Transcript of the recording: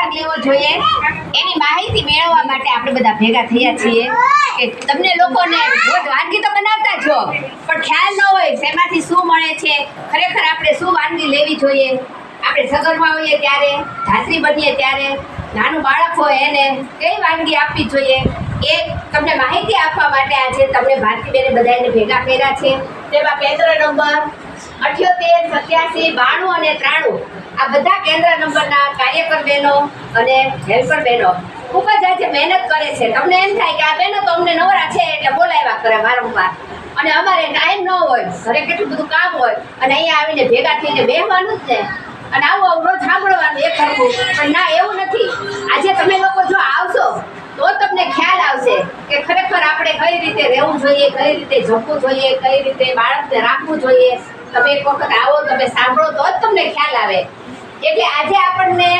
ભાગ લેવો જોઈએ એની માહિતી મેળવવા માટે આપણે બધા ભેગા થયા છીએ કે તમને લોકોને રોજ વાનગી તો બનાવતા જો પણ ખ્યાલ ન હોય શેમાંથી શું મળે છે, ખરેખર આપણે શું વાનગી લેવી જોઈએ, આપણે સગર્ભા હોઈએ ત્યારે, ધાત્રી બનીએ ત્યારે, નાનું બાળક હોય એને કઈ વાનગી આપવી જોઈએ એ તમને માહિતી આપવા માટે આજે તમને ભારતીબેને બધાને ભેગા કર્યા છે. તેમાં કેન્દ્ર નંબર 78, 87, 92 અને 93 આ બધા કેન્દ્ર નંબરના કાર્યકર બહેનો અને હેલ્પર બહેનો ખૂબ જ આજે મહેનત કરે છે. તમને એમ થાય કે આ બહેનો તો અમને નવરા છે એટલે બોલાવ્યા કરે વારંવાર, અને અમારે ટાઈમ ન હોય, ઘરે કેટલું બધું કામ હોય અને અહીંયા આવીને ભેગા થઈને બેસવાનું જ ને અને આવું રોજ સાંભળવાનું એક સરખું. પણ ના, એવું નથી. આજે તમે લોકો જો આવશો તો તમને ખ્યાલ આવશે કે ખરેખર આપણે કઈ રીતે રહેવું જોઈએ, કઈ રીતે જમવું જોઈએ, કઈ રીતે બાળકને રાખવું જોઈએ. તમે એક વખત આવો, તમે સાંભળો તો જ તમને ખ્યાલ આવે. એટલે આજે આપણને